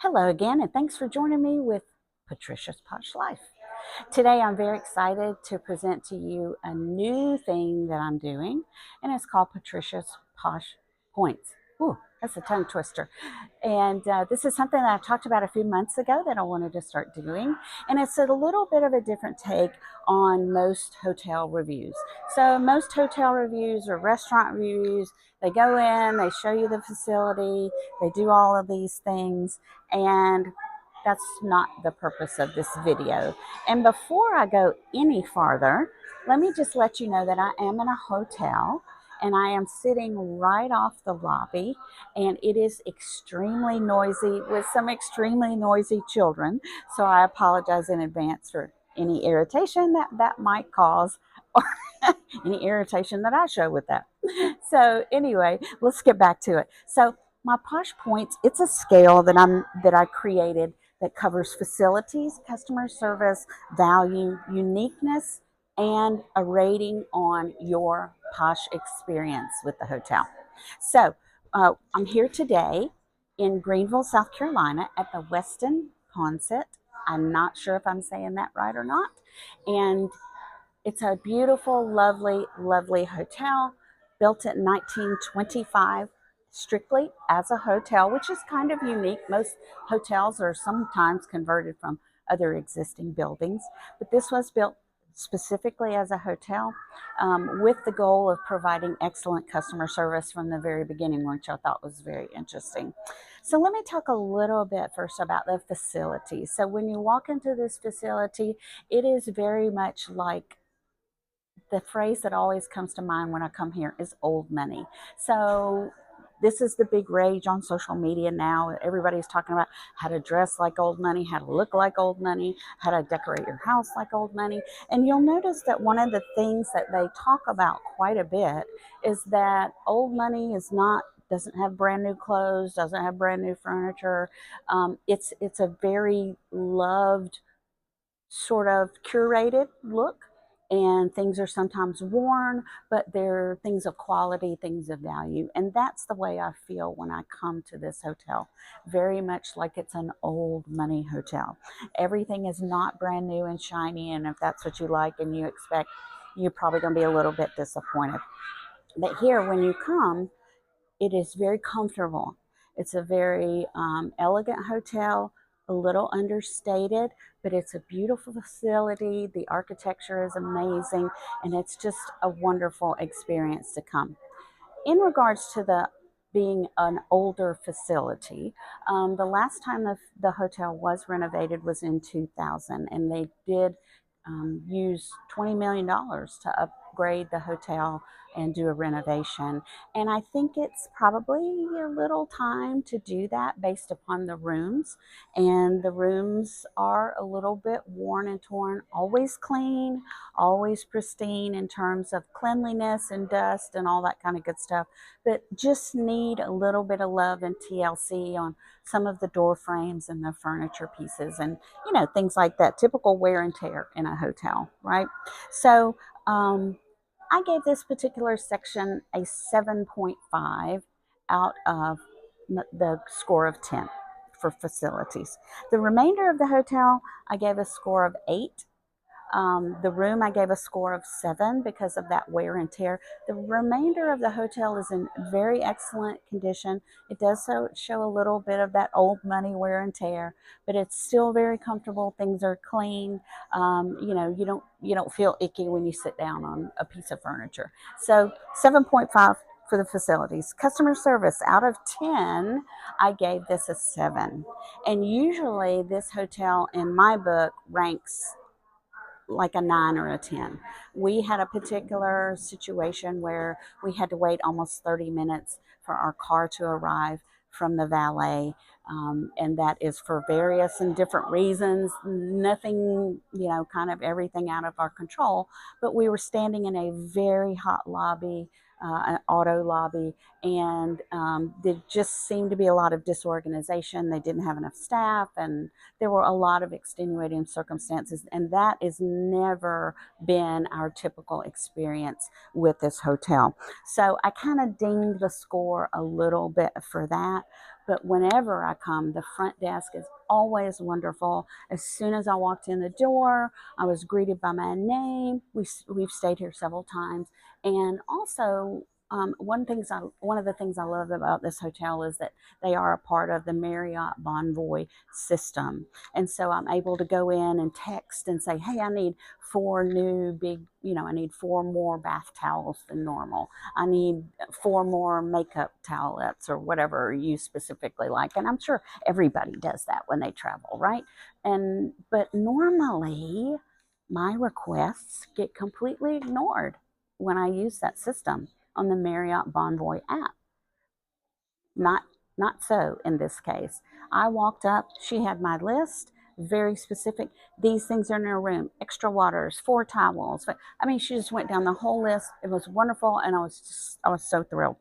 Hello again, and thanks for joining me with Patricia's Posh Life. Today, I'm very excited to present to you a new thing that I'm doing, and it's called Patricia's Posh Points. Ooh, that's a tongue twister. And this is something that I talked about a few months ago that I wanted to start doing, and it's a little bit of a different take on most hotel reviews. So, most hotel reviews or restaurant reviews, they go in, they show you the facility, they do all of these things, and that's not the purpose of this video. And before I go any farther, let me just let you know that I am in a hotel and I am sitting right off the lobby, and it is extremely noisy with some extremely noisy children. So I apologize in advance for any irritation that might cause, or any irritation that I show with that. So anyway, let's get back to it. So my Posh Points, it's a scale that I created that covers facilities, customer service, value, uniqueness, and a rating on your posh experience with the hotel. So I'm here today in Greenville, South Carolina at the Westin Poinsett. I'm not sure if I'm saying that right or not. And it's a beautiful, lovely, lovely hotel built in 1925 strictly as a hotel, which is kind of unique. Most hotels are sometimes converted from other existing buildings, but this was built specifically as a hotel, with the goal of providing excellent customer service from the very beginning, which I thought was very interesting. So let me talk a little bit first about the facility. So when you walk into this facility, it is very much like, the phrase that always comes to mind when I come here is old money. So this is the big rage on social media now. Everybody's talking about how to dress like old money, how to look like old money, how to decorate your house like old money. And you'll notice that one of the things that they talk about quite a bit is that old money doesn't have brand new clothes, doesn't have brand new furniture. It's a very loved, sort of curated look, and things are sometimes worn, but they're things of quality, things of value. And that's the way I feel when I come to this hotel, very much like it's an old money hotel. Everything is not brand new and shiny, and if that's what you like and you expect, you're probably going to be a little bit disappointed. But here, when you come, it is very comfortable. It's a very elegant hotel, a little understated, but it's a beautiful facility. The architecture is amazing, and it's just a wonderful experience to come. In regards to the being an older facility, the last time the hotel was renovated was in 2000, and they did use $20 million to upgrade the hotel and do a renovation. And I think it's probably a little time to do that based upon the rooms. And the rooms are a little bit worn and torn, always clean, always pristine in terms of cleanliness and dust and all that kind of good stuff, but just need a little bit of love and TLC on some of the door frames and the furniture pieces, and things like that, typical wear and tear in a hotel, right? So I gave this particular section a 7.5 out of the score of 10 for facilities. The remainder of the hotel, I gave a score of 8. The room, I gave a score of 7 because of that wear and tear. The remainder of the hotel is in very excellent condition. It does show a little bit of that old money wear and tear, but it's still very comfortable. Things are clean. You don't feel icky when you sit down on a piece of furniture. So 7.5 for the facilities. Customer service, out of 10, I gave this a 7. And usually this hotel in my book ranks like a 9 or a 10. We had a particular situation where we had to wait almost 30 minutes for our car to arrive from the valet. And that is for various and different reasons, nothing, kind of everything out of our control. But we were standing in a very hot lobby, an auto lobby, and there just seemed to be a lot of disorganization. They didn't have enough staff, and there were a lot of extenuating circumstances, and that has never been our typical experience with this hotel. So I kind of dinged the score a little bit for that, But whenever I come, the front desk is always wonderful. As soon as I walked in the door, I was greeted by my name. We've stayed here several times. And also, one of the things I love about this hotel is that they are a part of the Marriott Bonvoy system, and so I'm able to go in and text and say, "Hey, I need four new big, I need four more bath towels than normal. I need four more makeup towelettes," or whatever you specifically like. And I'm sure everybody does that when they travel, right? But normally, my requests get completely ignored when I use that system on the Marriott Bonvoy app. Not not so in this case. I walked up, she had my list, very specific. These things are in her room. Extra waters, four towels. I mean, she just went down the whole list. It was wonderful, and I was so thrilled.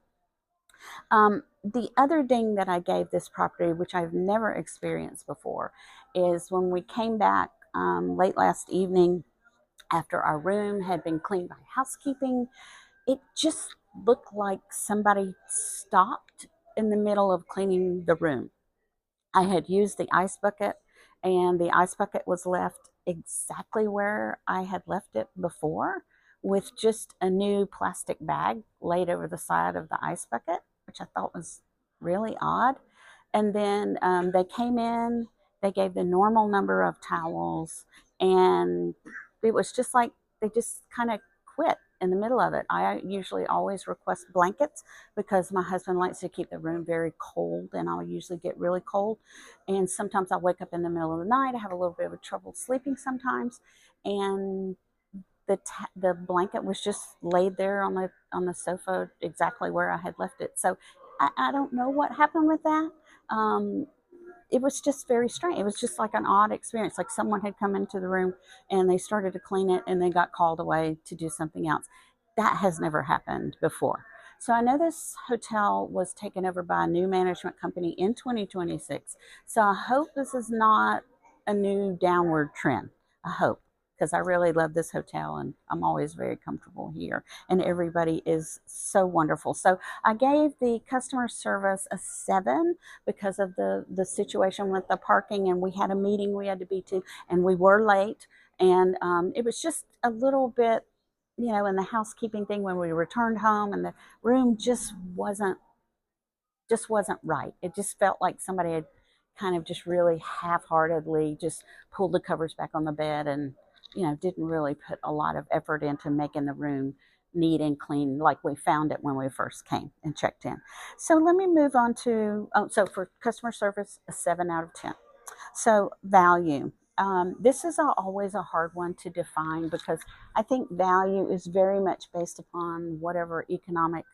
The other thing that I gave this property, which I've never experienced before, is when we came back late last evening after our room had been cleaned by housekeeping. It just looked like somebody stopped in the middle of cleaning the room. I had used the ice bucket, and the ice bucket was left exactly where I had left it before, with just a new plastic bag laid over the side of the ice bucket, which I thought was really odd. And then they came in, they gave the normal number of towels, and it was just like they just kind of quit in the middle of it. I usually always request blankets because my husband likes to keep the room very cold, and I'll usually get really cold. And sometimes I wake up in the middle of the night. I have a little bit of trouble sleeping sometimes, and the blanket was just laid there on the sofa exactly where I had left it. So I don't know what happened with that. Um, it was just very strange. It was just like an odd experience. Like someone had come into the room and they started to clean it and they got called away to do something else. That has never happened before. So I know this hotel was taken over by a new management company in 2026. So I hope this is not a new downward trend. I hope, because I really love this hotel and I'm always very comfortable here. And everybody is so wonderful. So I gave the customer service a 7 because of the situation with the parking, and we had a meeting we had to be to, and we were late. And it was just a little bit, in the housekeeping thing when we returned home, and the room just wasn't right. It just felt like somebody had kind of just really half-heartedly just pulled the covers back on the bed, and didn't really put a lot of effort into making the room neat and clean like we found it when we first came and checked in. So let me move on to, so for customer service, a 7 out of 10. So value. This is always a hard one to define because I think value is very much based upon whatever economic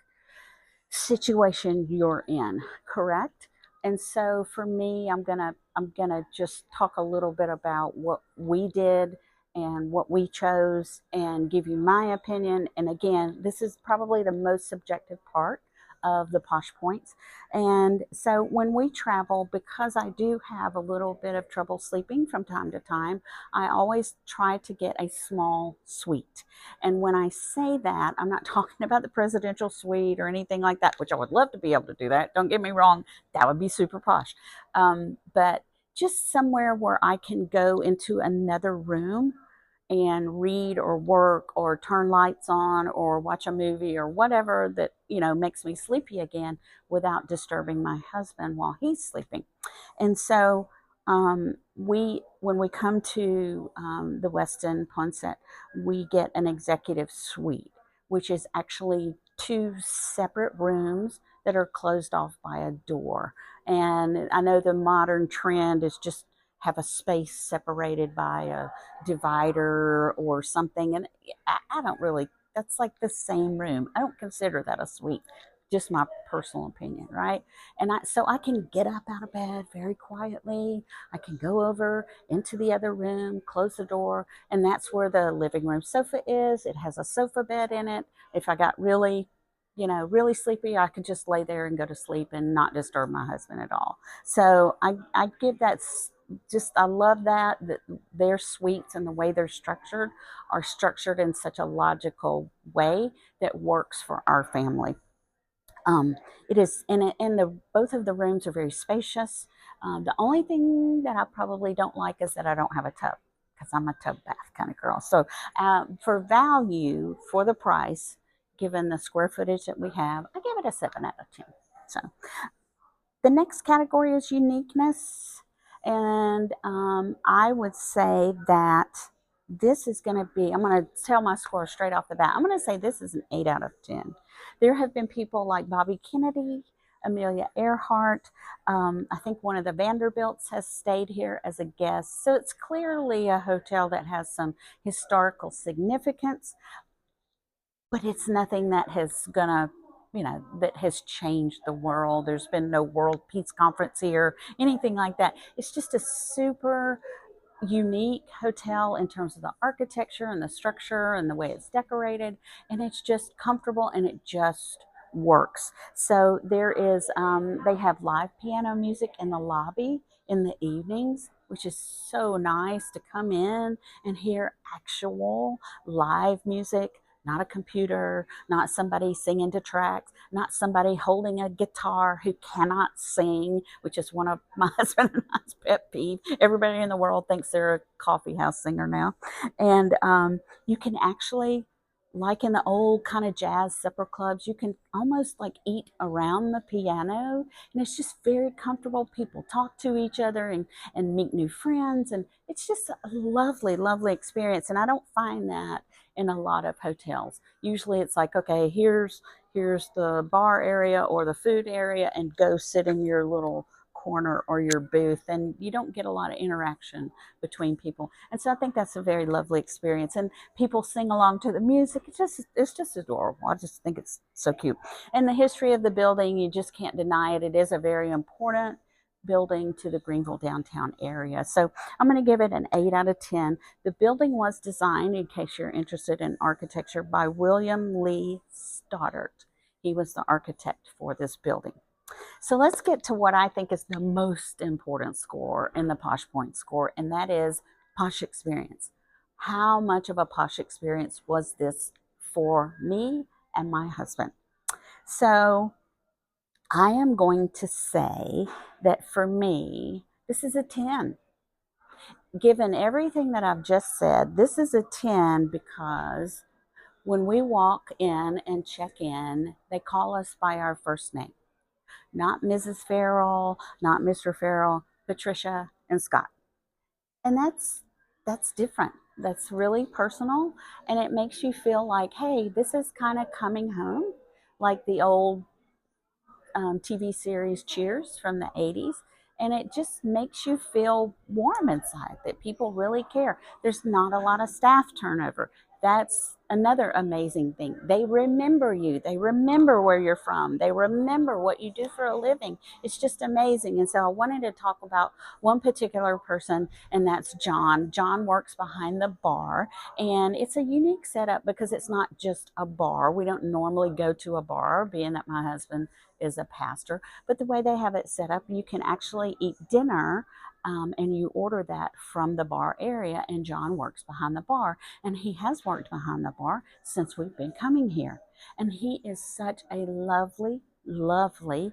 situation you're in, correct? And so for me, I'm gonna just talk a little bit about what we did and what we chose and give you my opinion. And again, this is probably the most subjective part of the Posh Points. And so when we travel, because I do have a little bit of trouble sleeping from time to time, I always try to get a small suite. And when I say that, I'm not talking about the presidential suite or anything like that, which I would love to be able to do that. Don't get me wrong, that would be super posh. But just somewhere where I can go into another room and read or work or turn lights on or watch a movie or whatever that makes me sleepy again without disturbing my husband while he's sleeping. And so we when we come to the Westin Poinsett, we get an executive suite, which is actually two separate rooms that are closed off by a door. And I know the modern trend is just have a space separated by a divider or something. And I don't really, that's like the same room. I don't consider that a suite. Just my personal opinion, right? So I can get up out of bed very quietly. I can go over into the other room, close the door, and that's where the living room sofa is. It has a sofa bed in it. If I got really sleepy, I could just lay there and go to sleep and not disturb my husband at all. So I give that, just I love that their suites and the way they're structured are structured in such a logical way that works for our family. Um, it is, and the both of the rooms are very spacious. The only thing that I probably don't like is that I don't have a tub because I'm a tub bath kind of girl. So for value, for the price, given the square footage that we have, I give it a 7 out of 10. So the next category is uniqueness. And I would say that this is going to be, I'm going to tell my score straight off the bat. I'm going to say this is an 8 out of 10. There have been people like Bobby Kennedy, Amelia Earhart. I think one of the Vanderbilts has stayed here as a guest. So it's clearly a hotel that has some historical significance, but it's nothing that has gonna, that has changed the world. There's been no World Peace Conference here, anything like that. It's just a super unique hotel in terms of the architecture and the structure and the way it's decorated, and it's just comfortable and it just works. So there is, they have live piano music in the lobby in the evenings, which is so nice to come in and hear actual live music, not a computer, not somebody singing to tracks, not somebody holding a guitar who cannot sing, which is one of my husband and I's pet peeve. Everybody in the world thinks they're a coffee house singer now. And you can actually, like in the old kind of jazz supper clubs, you can almost like eat around the piano. And it's just very comfortable. People talk to each other and meet new friends. And it's just a lovely, lovely experience. And I don't find that in a lot of hotels. Usually it's like, okay, here's the bar area or the food area, and go sit in your little corner or your booth, and you don't get a lot of interaction between people. And so I think that's a very lovely experience, and people sing along to the music. It's just adorable. I just think it's so cute. And the history of the building, you just can't deny it. It is a very important building to the Greenville downtown area. So I'm going to give it an 8 out of 10. The building was designed, in case you're interested in architecture, by William Lee Stoddart. He was the architect for this building. So let's get to what I think is the most important score in the Posh Point score, and that is Posh experience. How much of a Posh experience was this for me and my husband? So I am going to say that for me, this is a 10. Given everything that I've just said, this is a 10 because when we walk in and check in, they call us by our first name. Not Mrs. Farrell, not Mr. Farrell, Patricia and Scott. And that's different. That's really personal, and it makes you feel like, hey, this is kind of coming home, like the old TV series Cheers from the 80s. And it just makes you feel warm inside that people really care. There's not a lot of staff turnover. That's another amazing thing. They remember you. They remember where you're from. They remember what you do for a living. It's just amazing. And so I wanted to talk about one particular person, and that's John. John works behind the bar, and it's a unique setup because it's not just a bar. We don't normally go to a bar, being that my husband is a pastor, but the way they have it set up, you can actually eat dinner, and you order that from the bar area, and John works behind the bar, and he has worked behind the bar since we've been coming here, and he is such a lovely, lovely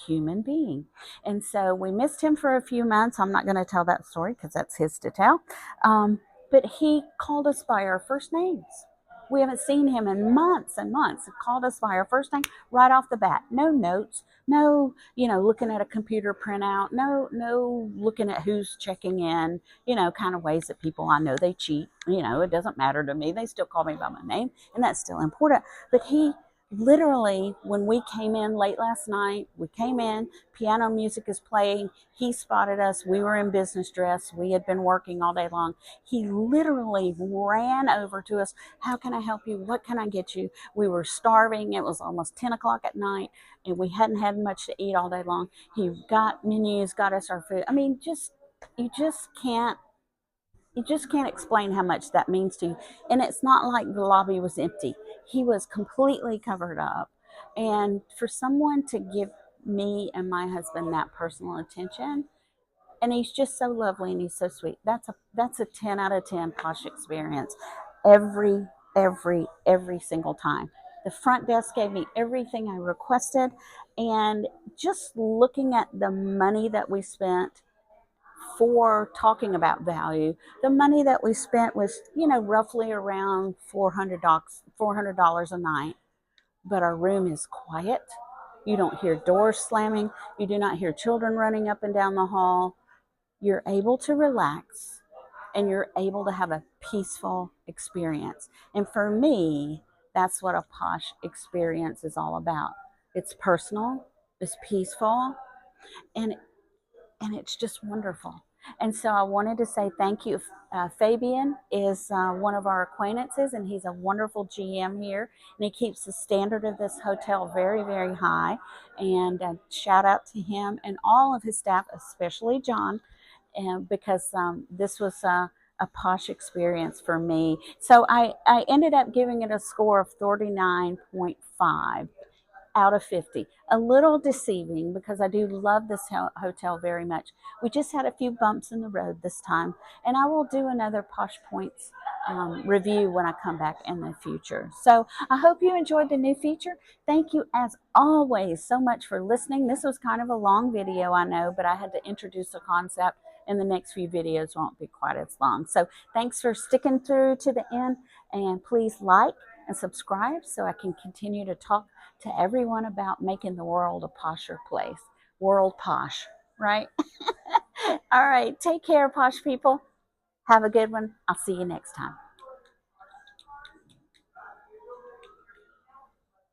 human being. And so we missed him for a few months. I'm not going to tell that story because that's his to tell, but he called us by our first names. We haven't seen him in months and months. He called us by our first name right off the bat. No notes, no, looking at a computer printout, no looking at who's checking in, kind of ways that people I know they cheat. It doesn't matter to me. They still call me by my name, and that's still important. But he literally, when we came in late last night, we came in, piano music is playing. He spotted us. We were in business dress. We had been working all day long. He literally ran over to us. How can I help you? What can I get you? We were starving. It was almost 10 o'clock at night, and we hadn't had much to eat all day long. He got menus, got us our food. I mean, you just can't explain how much that means to you. And it's not like the lobby was empty. He was completely covered up. And for someone to give me and my husband that personal attention, and he's just so lovely and he's so sweet. That's a 10 out of 10 Posh experience every single time. The front desk gave me everything I requested. And just looking at the money that we spent for talking about value, the money that we spent was, roughly around $400 a night. But our room is quiet. You don't hear doors slamming. You do not hear children running up and down the hall. You're able to relax and you're able to have a peaceful experience. And for me, that's what a posh experience is all about. It's personal, it's peaceful, and it's just wonderful. And so I wanted to say thank you. Fabian is one of our acquaintances, and he's a wonderful GM here, and he keeps the standard of this hotel very, very high. And shout out to him and all of his staff, especially John, and because this was a posh experience for me. So I ended up giving it a score of 39.5 out of 50. A little deceiving because I do love this hotel very much. We just had a few bumps in the road this time, and I will do another Posh Points review when I come back in the future. So I hope you enjoyed the new feature. Thank you as always so much for listening. This was kind of a long video, I know, but I had to introduce a concept, and the next few videos won't be quite as long. So thanks for sticking through to the end, and please like and subscribe so I can continue to talk to everyone about making the world a posher place. World posh, right? All right, take care, posh people. Have a good one. I'll see you next time.